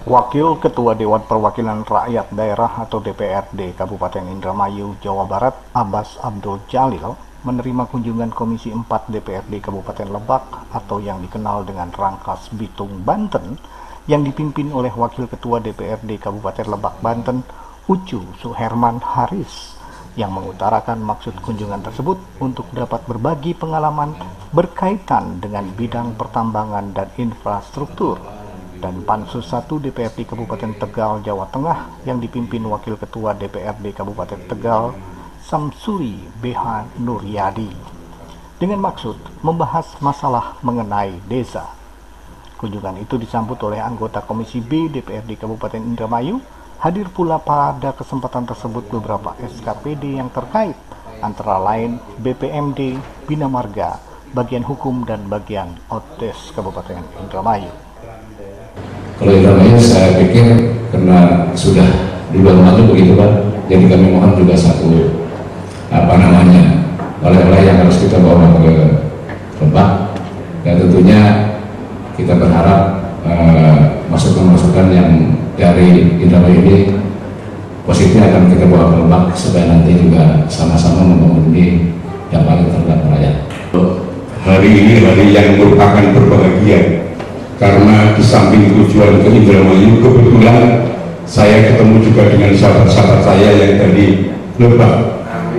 Wakil Ketua Dewan Perwakilan Rakyat Daerah atau DPRD Kabupaten Indramayu, Jawa Barat, Abbas Abdul Jalil, menerima kunjungan Komisi 4 DPRD Kabupaten Lebak atau yang dikenal dengan Rangkas Bitung, Banten, yang dipimpin oleh Wakil Ketua DPRD Kabupaten Lebak, Banten, Ucu Suherman Haris, yang mengutarakan maksud kunjungan tersebut untuk dapat berbagi pengalaman berkaitan dengan bidang pertambangan dan infrastruktur. Dan Pansus 1 DPRD Kabupaten Tegal, Jawa Tengah yang dipimpin Wakil Ketua DPRD Kabupaten Tegal, Samsuri BH Nuryadi, dengan maksud membahas masalah mengenai desa. Kunjungan itu disambut oleh anggota Komisi B DPRD Kabupaten Indramayu. Hadir pula pada kesempatan tersebut beberapa SKPD yang terkait, antara lain BPMD, Bina Marga, bagian hukum dan bagian OTES Kabupaten Indramayu. Kalau Indramayu saya pikir karena sudah di bulan maju begitu Pak, jadi kami mohon juga satu oleh-oleh yang harus kita bawa ke Lebak, dan tentunya kita berharap masukan-masukan yang dari Indramayu ini positif akan kita bawa ke Lebak supaya nanti juga sama-sama membangun ini yang paling terbaik rakyat. Hari ini hari yang merupakan berbahagia karena di samping tujuan ke Indramayu, kebetulan saya ketemu juga dengan sahabat-sahabat saya yang dari Lebak,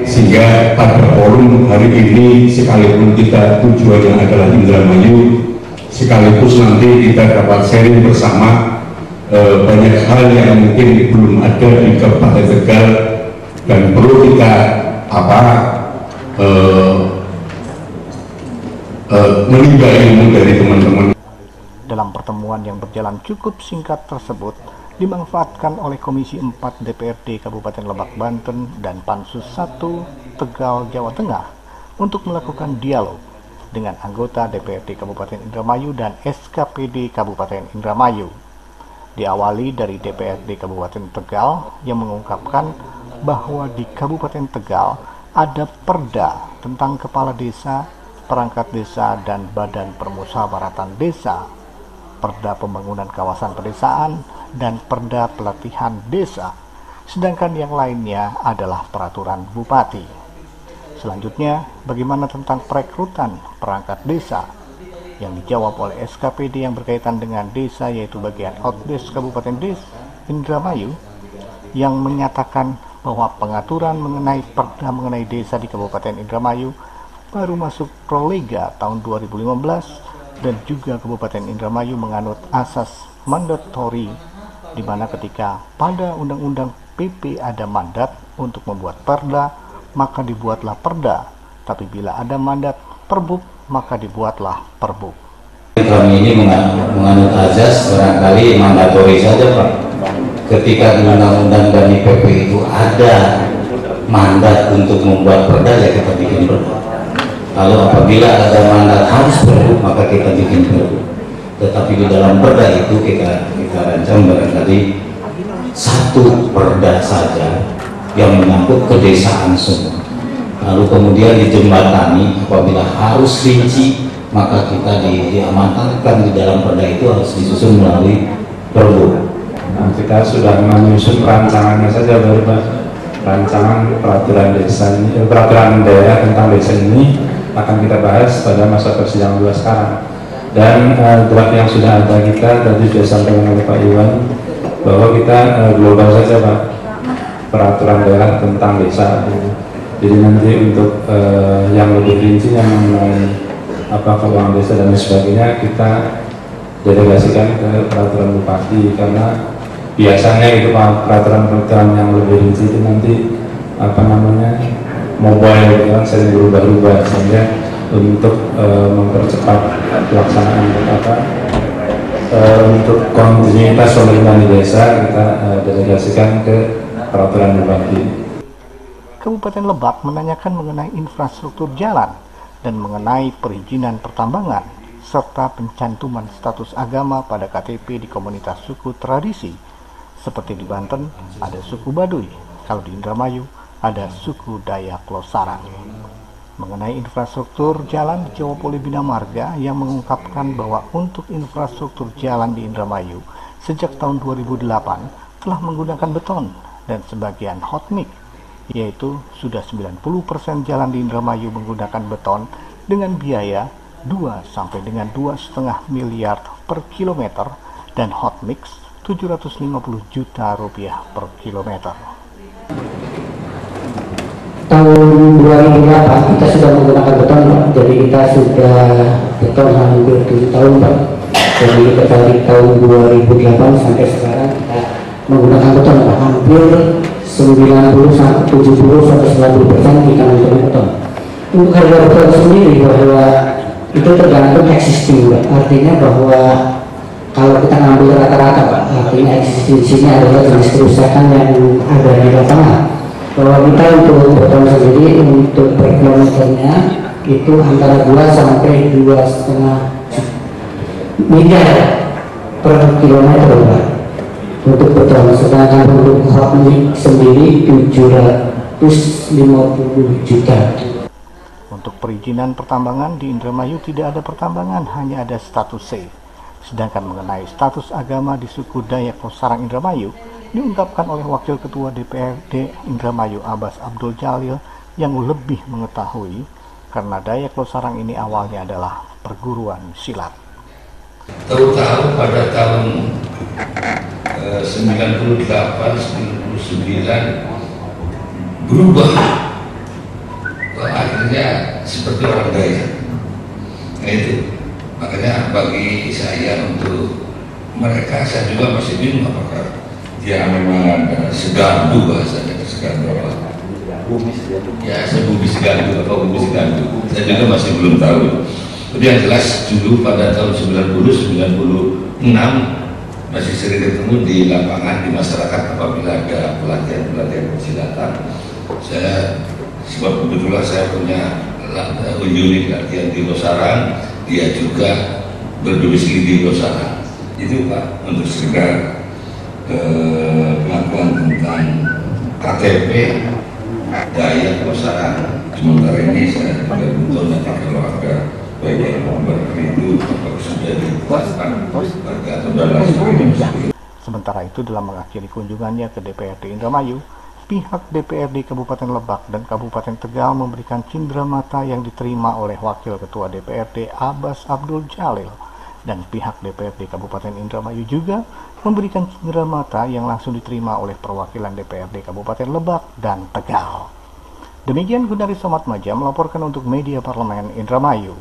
sehingga pada forum hari ini sekalipun kita tujuannya adalah Indramayu, sekaligus nanti kita dapat sharing bersama banyak hal yang mungkin belum ada di Kabupaten Tegal dan perlu kita menimba ilmu dari teman-teman. Dalam pertemuan yang berjalan cukup singkat tersebut dimanfaatkan oleh Komisi 4 DPRD Kabupaten Lebak, Banten dan Pansus 1 Tegal, Jawa Tengah untuk melakukan dialog dengan anggota DPRD Kabupaten Indramayu dan SKPD Kabupaten Indramayu. Diawali dari DPRD Kabupaten Tegal yang mengungkapkan bahwa di Kabupaten Tegal ada perda tentang kepala desa, perangkat desa, dan badan permusyawaratan desa, perda pembangunan kawasan pedesaan, dan perda pelatihan desa, sedangkan yang lainnya adalah peraturan bupati. Selanjutnya, bagaimana tentang perekrutan perangkat desa, yang dijawab oleh SKPD yang berkaitan dengan desa, yaitu bagian OTDES Kabupaten Indramayu, yang menyatakan bahwa pengaturan mengenai perda mengenai desa di Kabupaten Indramayu baru masuk prolega tahun 2015, dan juga Kabupaten Indramayu menganut asas mandatori, di mana ketika pada Undang-Undang PP ada mandat untuk membuat perda, maka dibuatlah perda, tapi bila ada mandat perbuk, maka dibuatlah perbuk. Kami ini menganut azas barangkali mandatori saja Pak. Ketika Undang-Undang dan PP itu ada mandat untuk membuat perda, ya kita bikin perda. Kalau apabila ada mandat harus perbuk, maka kita bikin perbuk. Tetapi di dalam perda itu kita rancang barangkali satu perda saja yang menyangkut kedesaan semua. Lalu kemudian dijembatani apabila harus rinci, maka kita diamankan di dalam perda itu harus disusun melalui perbuk. Nah, kita sudah menyusun rancangannya saja baru Pak. Rancangan peraturan desa ini, peraturan daerah tentang desa ini akan kita bahas pada masa persidangan 2 sekarang. Dan draft yang sudah ada kita tadi sudah disampaikan oleh Pak Iwan bahwa kita global saja Pak, peraturan daerah tentang desa. Jadi nanti untuk yang lebih rinci yang mengenai keuangan desa dan sebagainya kita delegasikan ke peraturan bupati, karena biasanya itu peraturan-peraturan yang lebih rinci itu nanti mobile kan sering berubah-ubah, sehingga untuk mempercepat pelaksanaan untuk kontinuitas pemerintahan di desa kita delegasikan ke peraturan bupati. Kabupaten Lebak menanyakan mengenai infrastruktur jalan dan mengenai perizinan pertambangan, serta pencantuman status agama pada KTP di komunitas suku tradisi. Seperti di Banten ada suku Baduy, kalau di Indramayu ada suku Dayak Losarang. mengenai infrastruktur jalan di Jawa Poli Bina Marga yang mengungkapkan bahwa untuk infrastruktur jalan di Indramayu sejak tahun 2008 telah menggunakan beton dan sebagian hot mix, yaitu sudah 90% jalan di Indramayu menggunakan beton dengan biaya 2 sampai dengan 2,5 miliar per kilometer dan hot mix 750 juta rupiah per kilometer. Tahun 2008 kita sudah menggunakan beton, Pak. Jadi kita sudah beton hampir 7 tahun, Pak. Jadi kita dari tahun 2008 sampai sekarang kita menggunakan beton, Pak. Hampir 90 sampai 70 sampai 90% kita menggunakan beton. Untuk harga beton sendiri bahwa itu tergantung existing, Pak. Artinya bahwa kalau kita ngambil rata-rata, Pak, artinya eksistensinya adalah jenis kerusakan yang ada di lapangan. Bahwa kita untuk beton sendiri untuk per kilometernya itu antara 2 sampai 2,5 miliar per kilometer, Pak, untuk beton. Sedangkan untuk hot mix sendiri 750 juta. Untuk perizinan pertambangan di Indramayu tidak ada pertambangan, hanya ada status C. Sedangkan mengenai status agama di suku Dayak Losarang Indramayu diungkapkan oleh Wakil Ketua DPRD Indramayu Abbas Abdul Jalil yang lebih mengetahui karena Dayak Losarang ini awalnya adalah perguruan silat. Tahu-tahu pada tahun 98-99 berubah, akhirnya seperti orang Dayak. Nah itu makanya bagi saya untuk mereka, saya juga masih bingung apakah dia memang ada segandu, bahasanya segandu apa? Ya, sebumi segandu apa bumi segandu. Saya juga masih belum tahu. Tapi yang jelas dulu pada tahun 90-96 masih sering ketemu di lapangan, di masyarakat apabila ada pelatihan persilatan. Saya sebab kebetulan saya punya unit latihan di Losarang, dia juga berdomisili di Losarang. Itu Pak, untuk sekedar pengakuan tentang KTP Dayak Losarang. Sementara ini saya juga butuh nanti kalau ada baik yang itu apakah sudah ditetapkan warga atau dalam sebagainya. Sementara itu, dalam mengakhiri kunjungannya ke DPRD Indramayu, pihak DPRD Kabupaten Lebak dan Kabupaten Tegal memberikan cindramata yang diterima oleh Wakil Ketua DPRD Abbas Abdul Jalil, dan pihak DPRD Kabupaten Indramayu juga memberikan cindramata yang langsung diterima oleh perwakilan DPRD Kabupaten Lebak dan Tegal. Demikian Gunari Somad Maja melaporkan untuk Media Parlemen Indramayu.